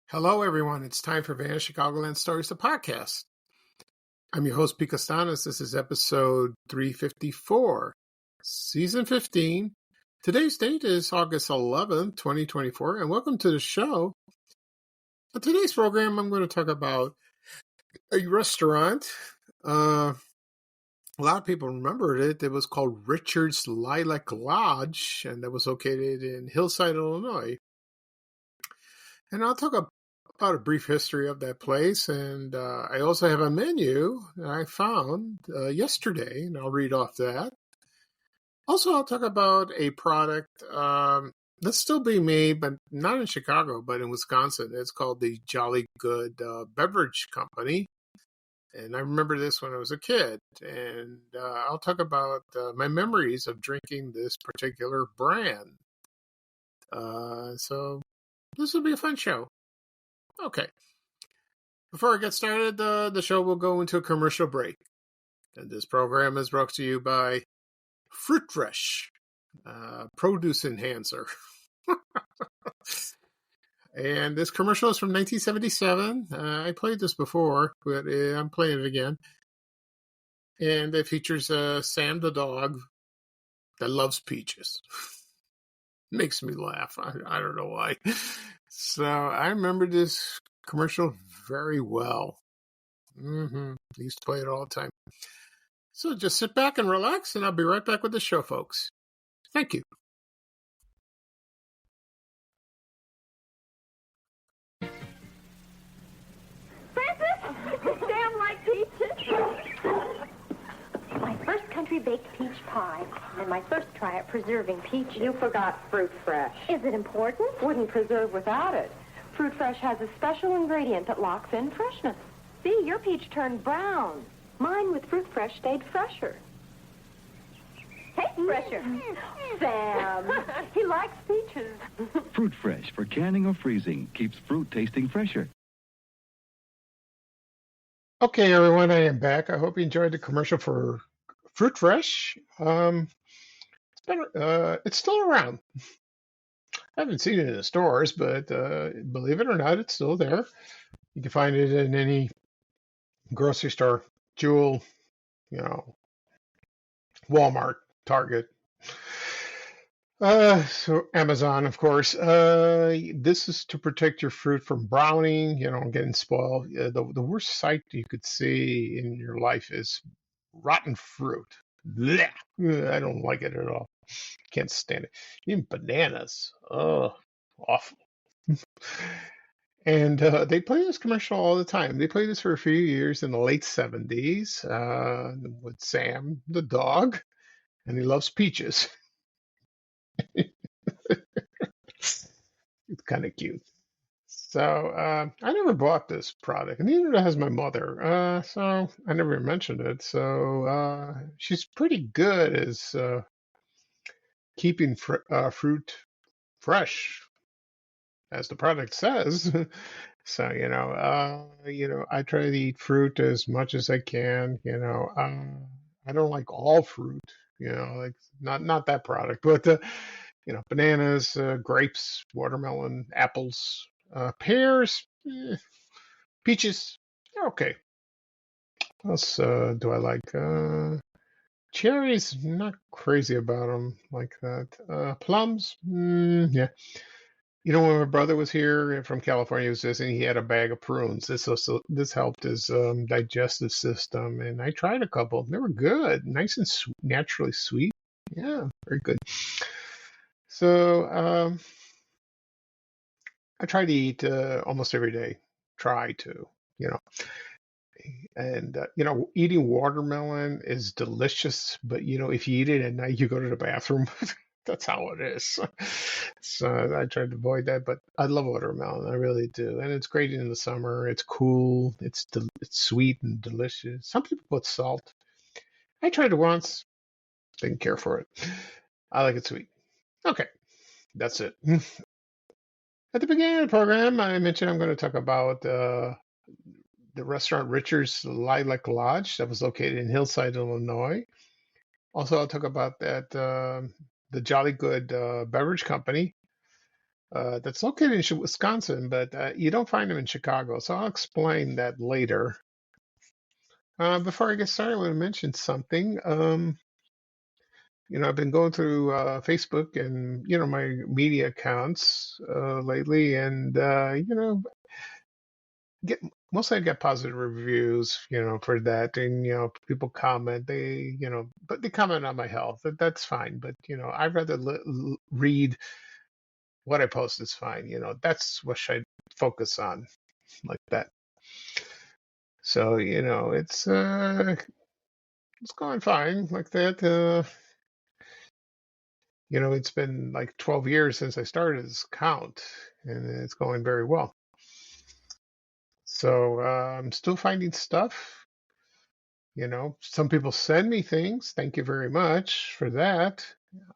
Hello, everyone. It's time for Vanished Chicagoland Stories, the podcast. I'm your host, Pete Costanos. This is episode 354, season 15. Today's date is August 11th, 2024, and welcome to the show. On today's program, I'm going to talk about a restaurant. A lot of people remembered it. It was called Richard's Lilac Lodge, and that was located in Hillside, Illinois. And I'll talk about a brief history of that place, and I also have a menu that I found yesterday, and I'll read off that. Also, I'll talk about a product that's still being made, but not in Chicago, but in Wisconsin. It's called the Jolly Good Beverage Company, and I remember this when I was a kid, and I'll talk about my memories of drinking this particular brand. So this will be a fun show. Okay. Before I get started, the show will go into a commercial break. And this program is brought to you by Fruit Fresh, produce enhancer. And this commercial is from 1977. I played this before, but I'm playing it again. And it features Sam the dog that loves peaches. Makes me laugh. I don't know why. So I remember this commercial very well. I used to play it all the time. So just sit back and relax, and I'll be right back with the show, folks. Thank you. Francis, Sam like peaches. My first country-baked peach pie, and my first try at preserving peaches. You forgot Fruit Fresh. Is it important? Wouldn't preserve without it. Fruit Fresh has a special ingredient that locks in freshness. See, your peach turned brown. Mine with Fruit Fresh stayed fresher. Tastes fresher. Sam, he likes peaches. Fruit Fresh for canning or freezing keeps fruit tasting fresher. Okay, everyone, I am back. I hope you enjoyed the commercial for Fruit Fresh. It's still around. I haven't seen it in the stores, but believe it or not, it's still there. You can find it in any grocery store, Jewel, Walmart, Target. So Amazon, of course. This is to protect your fruit from browning, getting spoiled. The worst sight you could see in your life is rotten fruit. Blech. I don't like it at all. Can't stand it. Even bananas. Oh, awful. And they play this commercial all the time. They played this for a few years in the late 70s with Sam, the dog, and he loves peaches. It's kind of cute. So I never bought this product, and neither has my mother. So I never mentioned it. So she's pretty good as keeping fruit fresh, as the product says. So I try to eat fruit as much as I can. I don't like all fruit. Like not that product, but bananas, grapes, watermelon, apples, pears, peaches. Okay. What else do I like? Cherries, not crazy about them like that. Plums, yeah. When my brother was here from California, he was visiting, he had a bag of prunes. This helped his digestive system, and I tried a couple. They were good, nice and naturally sweet. Yeah, very good. So I try to eat almost every day. Try to, And eating watermelon is delicious, but if you eat it at night, you go to the bathroom. That's how it is. So I try to avoid that, but I love watermelon. I really do, and it's great in the summer. It's cool. It's sweet and delicious. Some people put salt. I tried it once. Didn't care for it. I like it sweet. Okay, that's it. At the beginning of the program, I mentioned I'm going to talk about the restaurant Richard's Lilac Lodge that was located in Hillside, Illinois. Also, I'll talk about that the Jolly Good Beverage Company that's located in Wisconsin, but you don't find them in Chicago. So I'll explain that later. Before I get started, I want to mention something. I've been going through Facebook and my media accounts lately, and get mostly I get positive reviews, for that, and people comment. But they comment on my health. That's fine. But I'd rather read what I post is fine. That's what I focus on, like that. So it's going fine like that. It's been like 12 years since I started this account, and it's going very well. So I'm still finding stuff. Some people send me things. Thank you very much for that.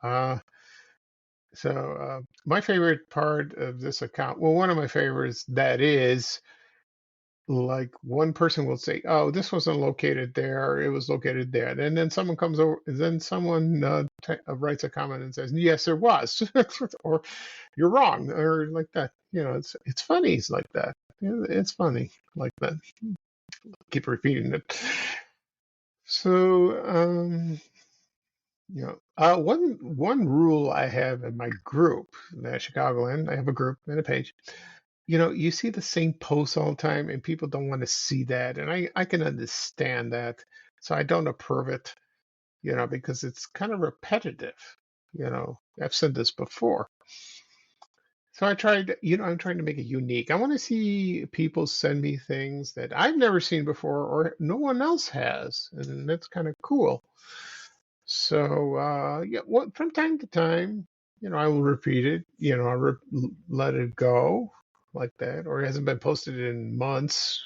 Uh, my favorite part of this account, well, one of my favorites, that is, like, one person will say, "Oh, this wasn't located there; it was located there," and then someone comes over, then someone writes a comment and says, "Yes, there was," or "You're wrong," or like that. It's funny. It's like that. It's funny like that. Keep repeating it. So, one rule I have in my group, the Chicagoland, I have a group and a page. You see the same posts all the time, and people don't want to see that, and I can understand that. So I don't approve it, because it's kind of repetitive. I've said this before. So I'm trying to make it unique. I want to see people send me things that I've never seen before or no one else has, and that's kind of cool. So from time to time, I will repeat it. Let it go like that, or it hasn't been posted in months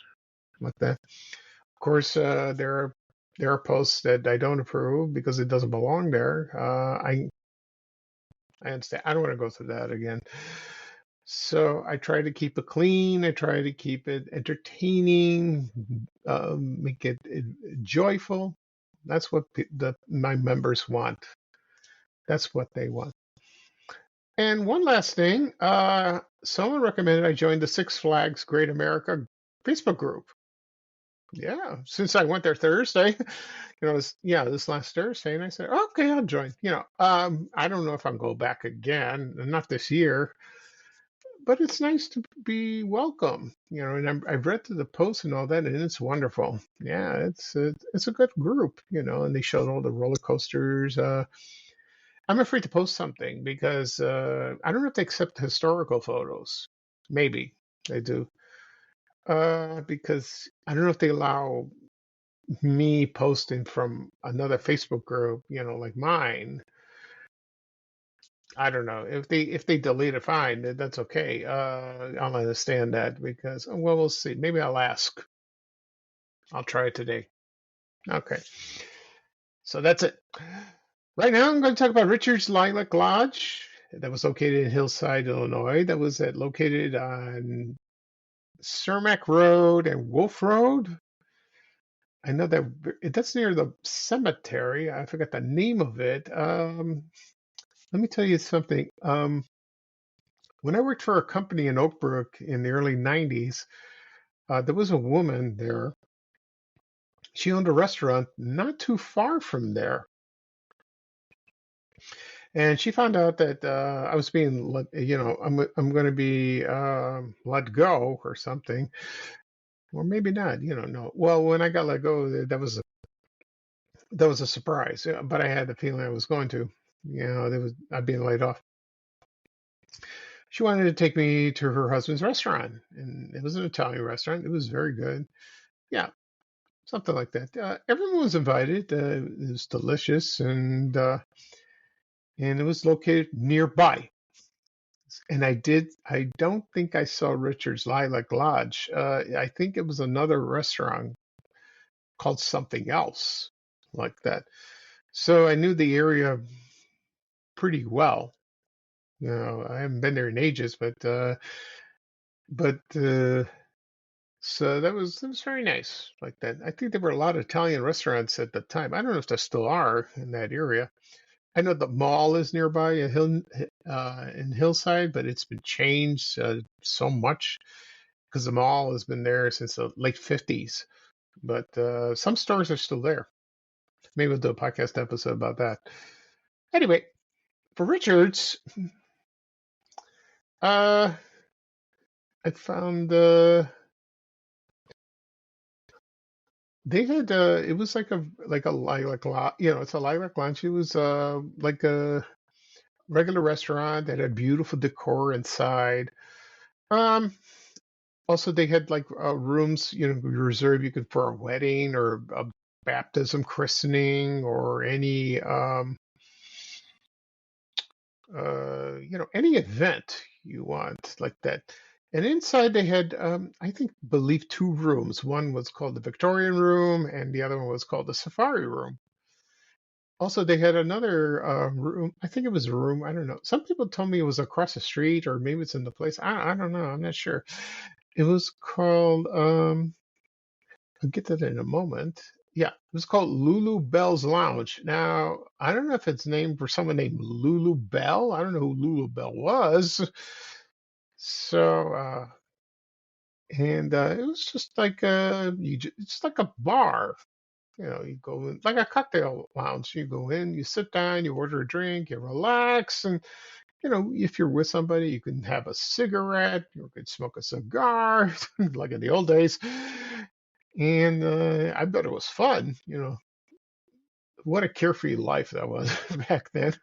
like that. Of course, there are posts that I don't approve because it doesn't belong there. I understand. I don't want to go through that again. So I try to keep it clean. I try to keep it entertaining, make it joyful. That's what my members want. That's what they want. And one last thing, someone recommended I join the Six Flags Great America Facebook group. Yeah, since I went there Thursday, this last Thursday, and I said, okay, I'll join. I don't know if I'll go back again, not this year, but it's nice to be welcome. And I've read through the posts and all that, and it's wonderful. Yeah, it's a good group. And they showed all the roller coasters. I'm afraid to post something because I don't know if they accept historical photos. Maybe they do. Because I don't know if they allow me posting from another Facebook group, like mine. I don't know if they delete it, fine. That's okay. I'll understand that because well, we'll see. Maybe I'll ask. I'll try it today. Okay. So that's it. Right now, I'm going to talk about Richard's Lilac Lodge that was located in Hillside, Illinois. That was located on Cermak Road and Wolf Road. I know that's near the cemetery. I forgot the name of it. Let me tell you something. When I worked for a company in Oak Brook in the early 90s, there was a woman there. She owned a restaurant not too far from there. And she found out that I was being let, I'm going to be let go or something, or maybe not. No. Well, when I got let go, that was a surprise. But I had the feeling I was going to. I'd been laid off. She wanted to take me to her husband's restaurant, and it was an Italian restaurant. It was very good. Yeah, something like that. Everyone was invited. It was delicious, and it was located nearby. And I don't think I saw Richard's Lilac Lodge. I think it was another restaurant called something else like that. So I knew the area pretty well. I haven't been there in ages, but so that was very nice like that. I think there were a lot of Italian restaurants at the time. I don't know if there still are in that area. I know the mall is nearby in Hillside, but it's been changed so much because the mall has been there since the late 50s. But some stores are still there. Maybe we'll do a podcast episode about that. Anyway, for Richards, uh, I found they had it was like a lilac lot, it's a lilac lunch. It was like a regular restaurant that had beautiful decor inside. Um, Also, they had like rooms, reserved you could for a wedding or a baptism, christening, or any any event you want like that. And inside they had, I think, believe two rooms. One was called the Victorian room, and the other one was called the Safari room. Also, they had another room. I think it was a room. I don't know. Some people told me it was across the street, or maybe it's in the place. I don't know. I'm not sure. It was called. I'll get to that in a moment. Yeah, it was called Lulu Bell's Lounge. Now, I don't know if it's named for someone named Lulu Bell. I don't know who Lulu Bell was. So, and it was just like it's like a bar. You go in like a cocktail lounge. You go in, you sit down, you order a drink, you relax, and if you're with somebody, you can have a cigarette, you can smoke a cigar, like in the old days. And I bet it was fun. What a carefree life that was back then.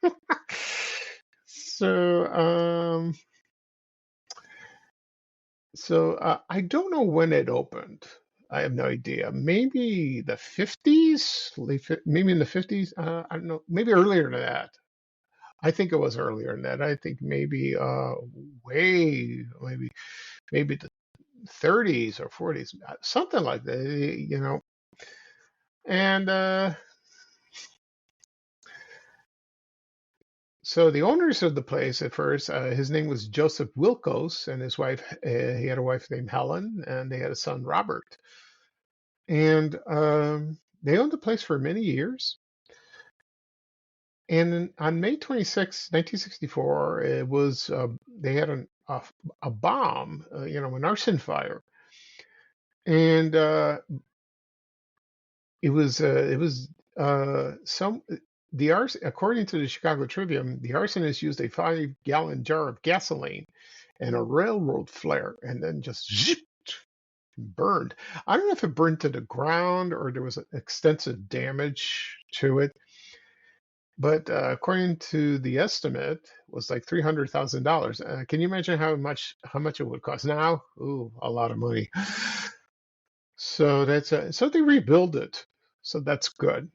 So, I don't know when it opened. I have no idea. Maybe the 50s, maybe in the 50s. I don't know. Maybe earlier than that. I think it was earlier than that. I think maybe maybe the 30s or 40s, something like that. And so the owners of the place at first, his name was Joseph Wilkos, and his wife, he had a wife named Helen, and they had a son, Robert. And they owned the place for many years. And on May 26, 1964, it was they had a bomb, an arson fire, and it was some the arson, according to the Chicago Tribune, the arsonist used a 5-gallon jar of gasoline and a railroad flare, and then just zip, burned. I don't know if it burned to the ground or there was extensive damage to it, but according to the estimate, it was like $300,000. Can you imagine how much it would cost now? Ooh, a lot of money. So so they rebuild it. So that's good.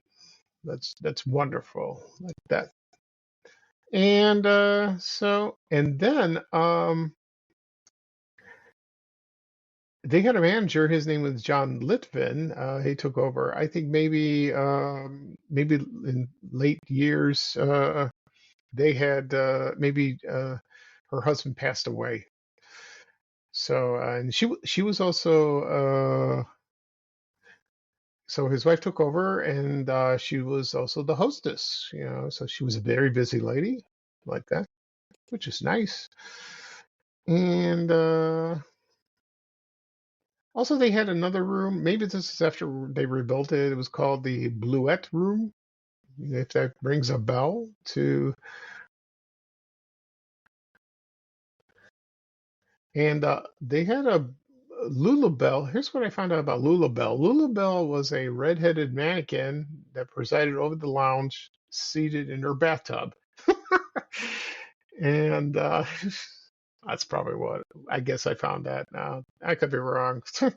That's wonderful like that. And and then they had a manager. His name was John Litvin. He took over. I think maybe in late years they had maybe her husband passed away. So and she was also so his wife took over, and she was also the hostess. So she was a very busy lady like that, which is nice. And also, they had another room. Maybe this is after they rebuilt it. It was called the Bluette Room, if that rings a bell. And they had a Lulabelle. Here's what I found out about Lulabelle. Lulabelle was a redheaded mannequin that presided over the lounge, seated in her bathtub. And that's probably what I guess I found that now. I could be wrong. So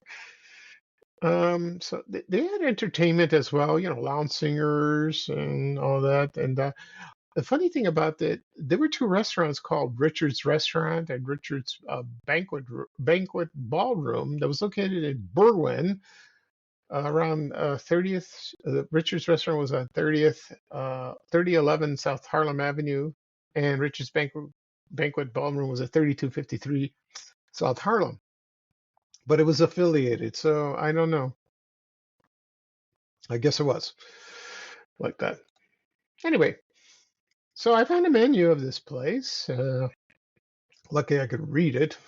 they had entertainment as well, lounge singers and all that. And the funny thing about that, there were two restaurants called Richard's Restaurant and Richard's Banquet Ballroom that was located in Berwyn, around 30th. Richard's Restaurant was on 3011 South Harlem Avenue, and Richard's Banquet Ballroom was at 3253 South Harlem. But it was affiliated, so I don't know. I guess it was like that. Anyway, So I found a menu of this place. Lucky I could read it.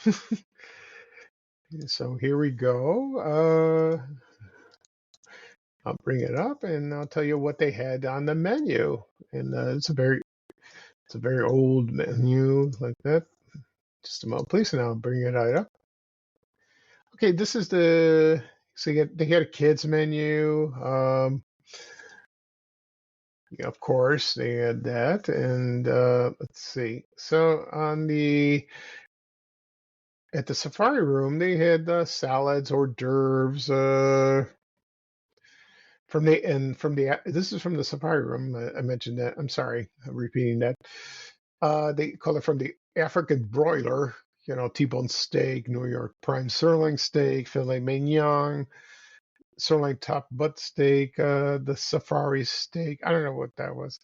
So here we go. I'll bring it up and I'll tell you what they had on the menu. And it's a very old menu like that. Just a moment, please, and I'll bring it right up. Okay, this is they had a kids menu. Yeah, of course, they had that, and let's see. So at the safari room, they had salads, hors d'oeuvres. This is from the safari room. I mentioned that. I'm sorry, I'm repeating that. They call it from the African broiler. You know, T-bone steak, New York prime sirloin steak, filet mignon, sirloin top butt steak, the safari steak. I don't know what that was.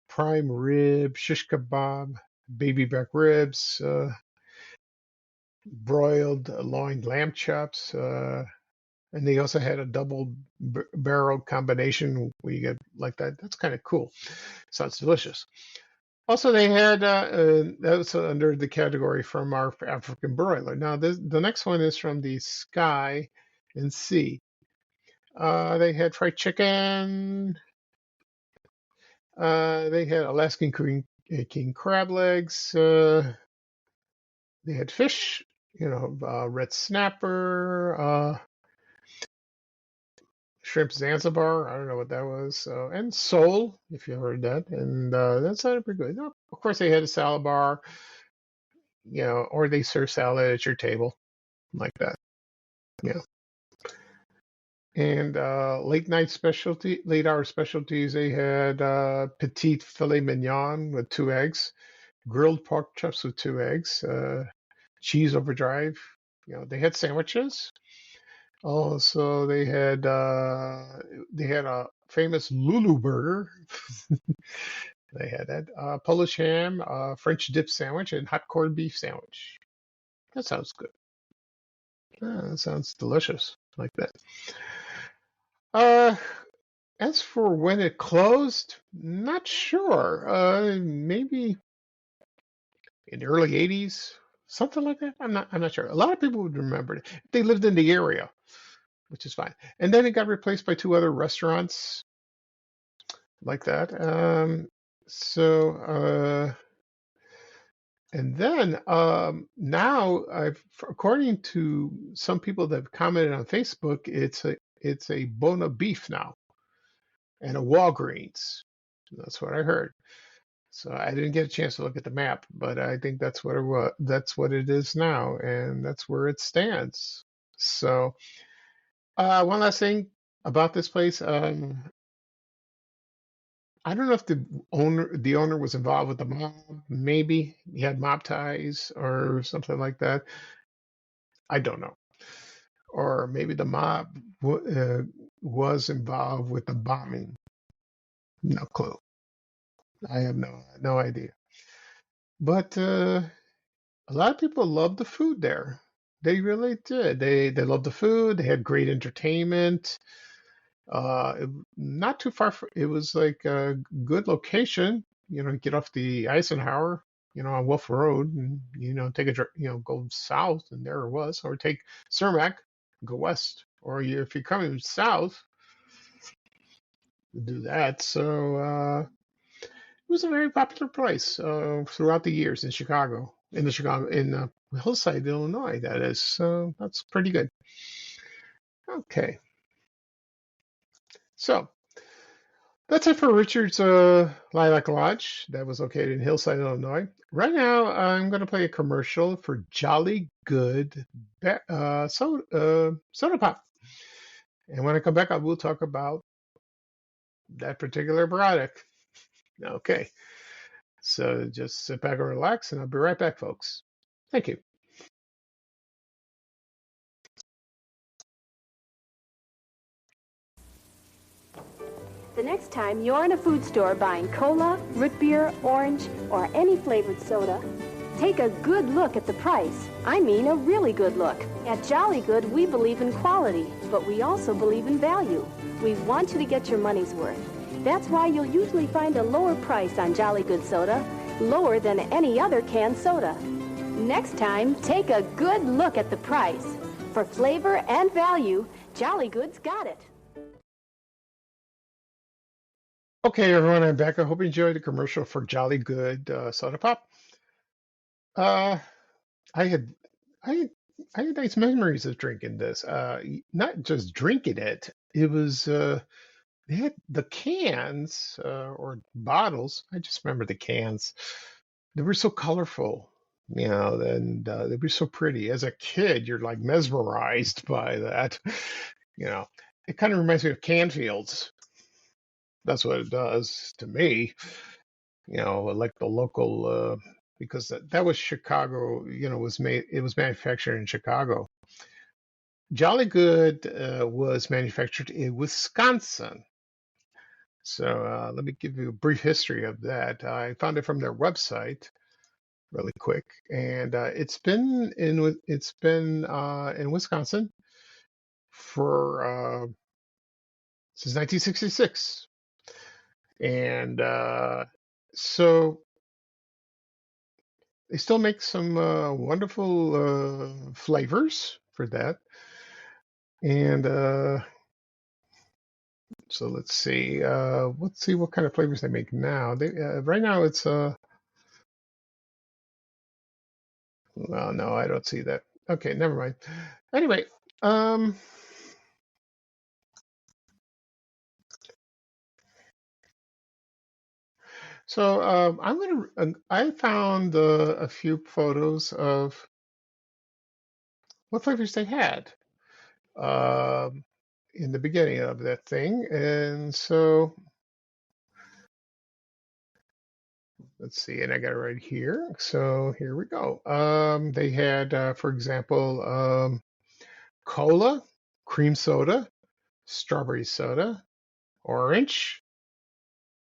Prime rib, shish kebab, baby back ribs, broiled loin lamb chops, and they also had a double barrel combination where you get like that. That's kind of cool. Sounds delicious. Also, they had that was under the category from our African broiler. Now, the next one is from the Sky and Sea. They had fried chicken. They had Alaskan king crab legs. They had fish, red snapper, shrimp Zanzibar. I don't know what that was. And sole, if you heard that. And that sounded pretty good. Of course, they had a salad bar, or they serve salad at your table like that. Yeah. And late hour specialties, they had petite filet mignon with 2 eggs, grilled pork chops with 2 eggs, cheese overdrive. They had sandwiches. Also, they had a famous Lulu burger. They had that Polish ham, French dip sandwich, and hot corned beef sandwich. That sounds good. That sounds delicious, like that. Uh, as for when it closed, not sure. Maybe in the early '80s, something like that. I'm not sure. A lot of people would remember it. They lived in the area, which is fine. And then it got replaced by 2 other restaurants like that. And then now, according to some people that have commented on Facebook, it's a Bona Beef now and a Walgreens. That's what I heard. So I didn't get a chance to look at the map, but I think that's what it was. That's what it is now, and that's where it stands. So one last thing about this place. I don't know if the owner was involved with the mob. Maybe he had mob ties or something like that. I don't know. Or maybe the mob was involved with the bombing. No clue. I have no idea. But a lot of people loved the food there. They really did. They loved the food. They had great entertainment. Not too far. It was like a good location. Get off the Eisenhower, on Wolf Road, and take go south, and there it was. Or take Cermak, go west. Or if you're coming south, do that. So it was a very popular place throughout the years in Chicago, in Hillside, Illinois. That is. So that's pretty good. Okay. So that's it for Richard's Lilac Lodge that was located in Hillside, Illinois. Right now, I'm going to play a commercial for Jolly Good Soda Pop. And when I come back, I will talk about that particular product. Okay. So just sit back and relax, and I'll be right back, folks. Thank you. The next time you're in a food store buying cola, root beer, orange, or any flavored soda, take a good look at the price. I mean a really good look. At Jolly Good, we believe in quality, but we also believe in value. We want you to get your money's worth. That's why you'll usually find a lower price on Jolly Good soda, lower than any other canned soda. Next time, take a good look at the price. For flavor and value, Jolly Good's got it. Okay, everyone, I'm back. I hope you enjoyed the commercial for Jolly Good soda pop. Uh, I had, I had, I had nice memories of drinking this. Not just drinking it. It was they had the cans or bottles. I just remember the cans. They were so colorful, and they were so pretty. As a kid, you're like mesmerized by that. You know, it kind of reminds me of Canfields. That's what it does to me. Like the local, because that was Chicago. It was manufactured in Chicago. Jolly Good was manufactured in Wisconsin. So let me give you a brief history of that. I found it from their website, really quick, and it's been in Wisconsin for since 1966, and so they still make some wonderful flavors for that. And so let's see. Let's see what kind of flavors they make now. They right now it's well, no, I don't see that. Okay, never mind. Anyway, um, so I found a few photos of what flavors they had um, in the beginning of that thing, and so let's see, and I got it right here. So here we go. They had, for example, cola, cream soda, strawberry soda, orange,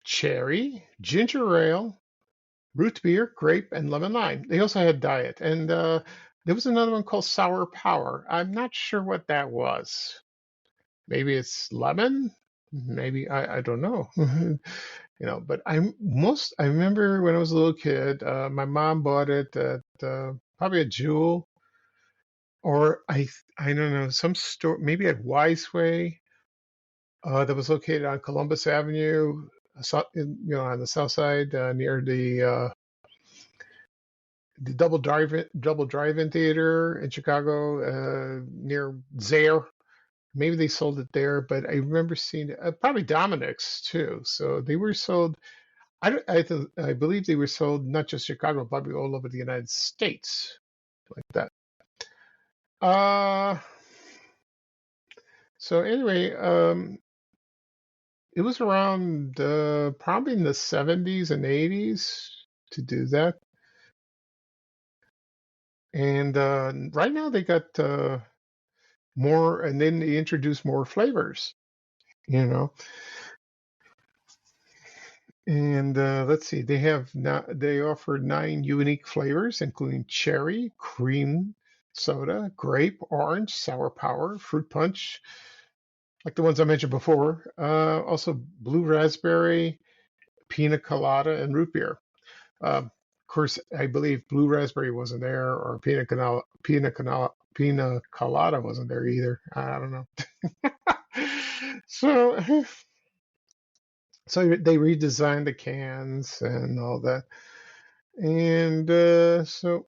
cherry, ginger ale, root beer, grape, and lemon lime. They also had diet, and there was another one called sour power. I'm not sure what that was. Maybe it's lemon. Maybe I don't know. But I remember when I was a little kid, my mom bought it at probably a Jewel or I don't know, some store, maybe at Wiseway, that was located on Columbus Avenue, on the south side, near the double drive-in theater in Chicago, near Zare. Maybe they sold it there, but I remember seeing it, probably Dominic's too. So they were sold. I believe they were sold not just Chicago, probably all over the United States, like that. Uh, so anyway, it was around probably in the 70s and 80s to do that. And right now they got more, and then they introduced more flavors, you know. And let's see, they offer 9 unique flavors, including cherry, cream soda, grape, orange, sour power, fruit punch, like the ones I mentioned before. Also, blue raspberry, pina colada, and root beer. Of course, I believe blue raspberry wasn't there, or pina colada wasn't there either. I don't know. So, so they redesigned the cans and all that, and so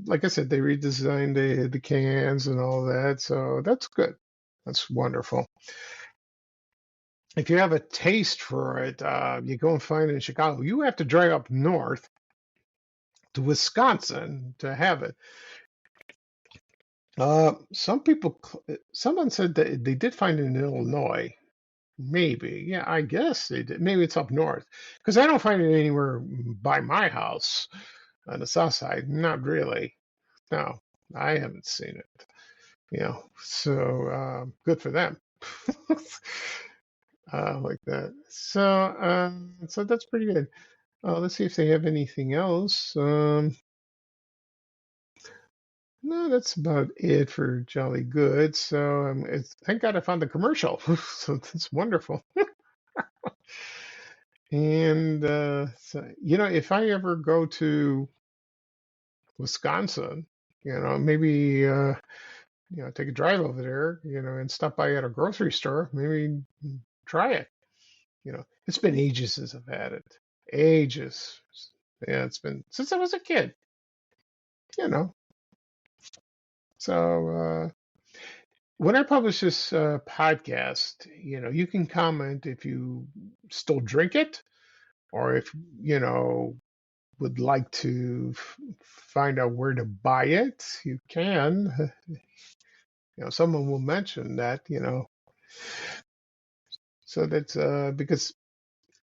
like I said, they redesigned the cans and all that. So that's good. That's wonderful. If you have a taste for it, you go and find it in Chicago. You have to drive up north to Wisconsin to have it. Someone said that they did find it in Illinois. Maybe, yeah, I guess they did. Maybe it's up north because I don't find it anywhere by my house on the south side. Not really. No, I haven't seen it. So good for them. Like that. So that's pretty good. Let's see if they have anything else. No, that's about it for Jolly Good. So thank God I found the commercial. So that's wonderful. And so, if I ever go to Wisconsin, maybe take a drive over there, and stop by at a grocery store, maybe try it. It's been ages since I've had it. Ages. Yeah, it's been since I was a kid, you know. So when I publish this podcast, you can comment if you still drink it or if, would like to find out where to buy it. You can. Someone will mention that, so that's because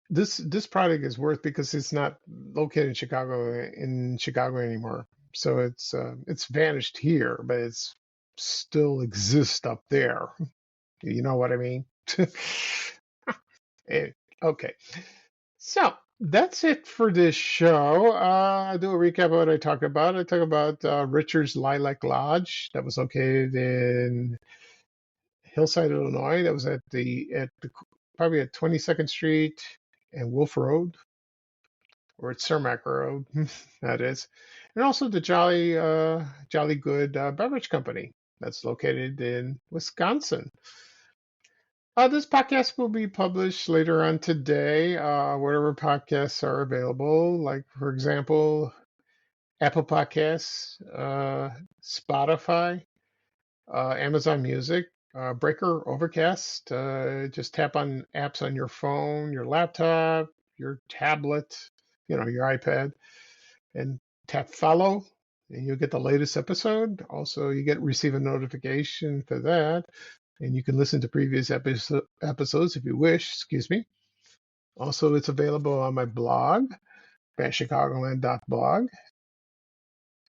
this product is worth because it's not located in Chicago anymore. So it's vanished here, but it's still exists up there. You know what I mean? Eh, okay. So that's it for this show. I'll do a recap of what I talked about. I talked about Richard's Lilac Lodge that was located in Hillside, Illinois. That was at the probably at 22nd Street and Wolf Road, or it's Cermak Road, that is, and also the Jolly Good Beverage Company that's located in Wisconsin. This podcast will be published later on today, wherever podcasts are available. Like, for example, Apple Podcasts, Spotify, Amazon Music, Breaker, Overcast. Just tap on apps on your phone, your laptop, your tablet, your iPad, and tap follow, and you'll get the latest episode. Also, you receive a notification for that, and you can listen to previous episodes if you wish. Excuse me. Also, it's available on my blog, chicagoland.blog.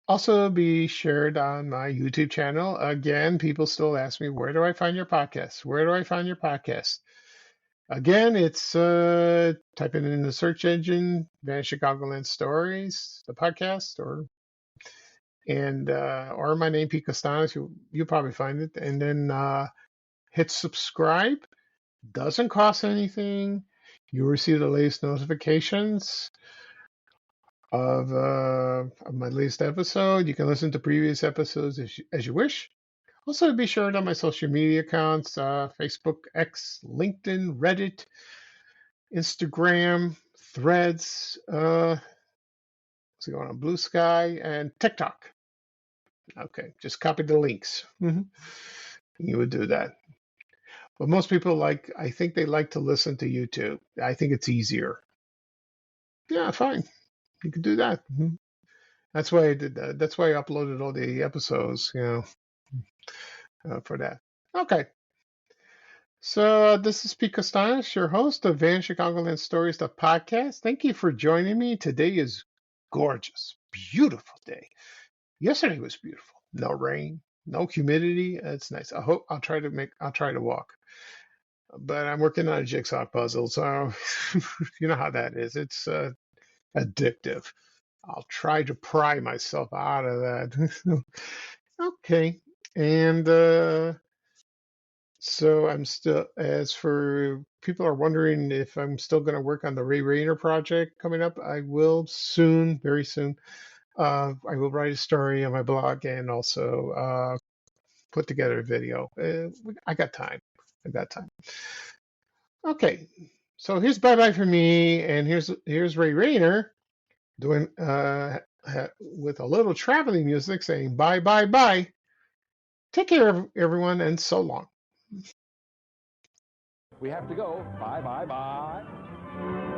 Also, be shared on my YouTube channel. Again, people still ask me, where do I find your podcast? Where do I find your podcast? Again, it's type it in the search engine, Van Chicagoland Stories, the podcast, or my name, Pete Costanis. You'll probably find it, and then hit subscribe. Doesn't cost anything. You'll receive the latest notifications of my latest episode. You can listen to previous episodes as you wish. Also, be sure on my social media accounts, Facebook, X, LinkedIn, Reddit, Instagram, Threads, what's going on, Blue Sky, and TikTok. Okay, just copy the links. You would do that. But most people I think they like to listen to YouTube. I think it's easier. Yeah, fine. You can do that. That's why I did that. That's why I uploaded all the episodes, for that. Okay. So this is Pete Costanis, your host of Van Chicagoland Stories, the podcast. Thank you for joining me. Today is gorgeous, beautiful day. Yesterday was beautiful. No rain, no humidity. It's nice. I'll try to walk. But I'm working on a jigsaw puzzle, so you know how that is. It's addictive. I'll try to pry myself out of that. Okay. And so I'm still, as for people are wondering if I'm still going to work on the Ray Rayner project coming up, I will soon, very soon. I will write a story on my blog and also put together a video. I got time. I got time. Okay. So here's bye bye for me, and here's Ray Rayner doing with a little traveling music saying bye bye bye. Take care, everyone, and so long. We have to go. Bye, bye, bye.